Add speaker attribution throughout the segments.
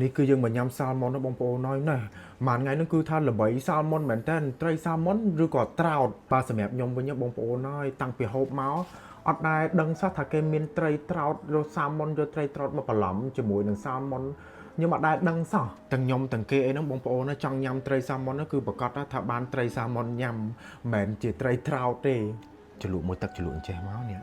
Speaker 1: នេះគឺយើងមកញ៉ាំសាល់ម៉ុនណាបងប្អូនហើយណាមួយថ្ងៃហ្នឹងគឺថាល្បីសាល់ម៉ុនមែនតើត្រីសាល់ម៉ុនឬក៏ត្រោតបាទសម្រាប់ខ្ញុំវិញបងប្អូនហើយតាំងពីហូបមកអត់ដែលដឹងសោះថាគេមានត្រីត្រោតយកសាល់ម៉ុនយកត្រីត្រោតមកបន្លំជាមួយនឹងសាល់ម៉ុនខ្ញុំអត់ដែលដឹងសោះទាំងខ្ញុំទាំងគេអីហ្នឹងបងប្អូនចង់ញ៉ាំត្រីសាល់ម៉ុនគឺប្រកាសថាបានត្រីសាល់ម៉ុនញ៉ាំមិនមែនជាត្រីត្រោតទេជ្រលក់មួយទឹកជ្រលក់អញ្ចេះមកនេះ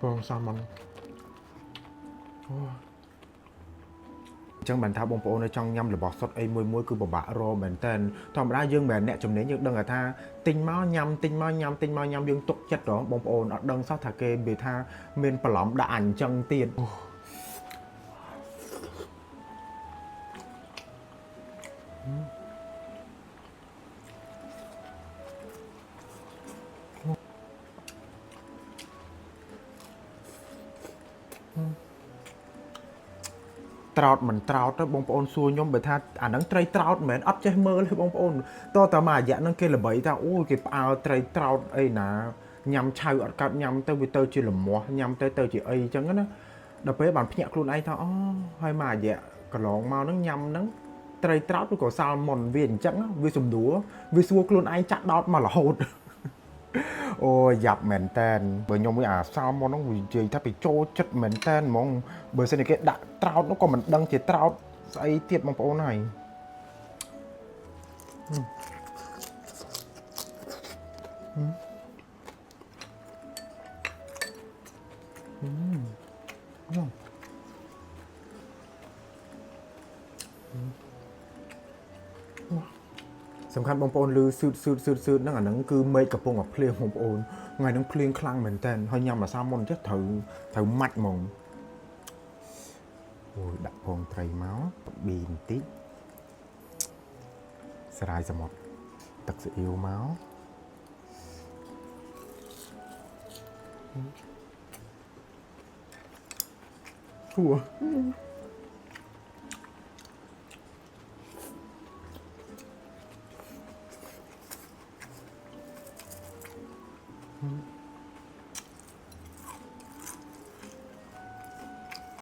Speaker 1: បងសាល់ម៉ុនចឹងបានថាបងប្អូនចង់ញ៉ាំរបស់សុទ្ធអីមួយគឺពិបាករមែនតើធម្មតាយើងមិនមែនអ្នកជំនាញយើងដឹងថាទិញមកញ៉ាំទិញមកញ៉ាំទិញមកញ៉ាំយើងទុកចិត្តហ៎បងប្អូនអត់ដឹងសោះថាគេនិយាយថាមានបន្លំដាក់អញ្ចឹងទៀតត្រោតមិនត្រោតទៅបងប្អូនសួរខ្ញុំបើថាអាហ្នឹងត្រីត្រោតមិនមែនអត់ចេះមើលទេបងប្អូនតើតាមករយៈហ្នឹងគេល្បីថាអូគេផ្អើលត្រីត្រោតអីណាញ៉ាំឆៅអត់កើតញ៉ាំទៅវាទៅជាលមាស់ញ៉ាំទៅជាអីអញ្ចឹងណាដល់ពេលបានភ្ញាក់ខ្លួនឯងថាអូហើយមករយៈកន្លងមកហ្នឹងញ៉ាំហ្នឹងត្រីត្រោតឬក៏សាល់ម៉ុនវាអញ្ចឹងវាសំដួរវាសួរខ្លួនឯងចាក់ដោតមករហូតអូយ៉ាប់មែនតែនបើខ្ញុំវិញអាសាល់ម៉ុនហ្នឹងវានិយាយថាពីចូលចិត្តមែនតែនហ្មងបើសិនជាគេដាក់ត្រោតនោះក៏មិនដឹងជាត្រោតស្អីទៀតបងប្អូនហើយសំខាន់បងប្អូនលឺស៊ឺតហ្នឹងអាហ្នឹងគឺមេឃកំពុងតែភ្លៀងបងប្អូនថ្ងៃហ្នឹងភ្លៀងខ្លាំងមែនតើហើយញ៉ាំអាសាម៉ុនចេះត្រូវម៉ាច់ហ្មងអូយដាក់ពងត្រីមកប៊ីបន្តិចស្រាយសមុទ្រទឹកស៊ីអ៊ីវមកគួរ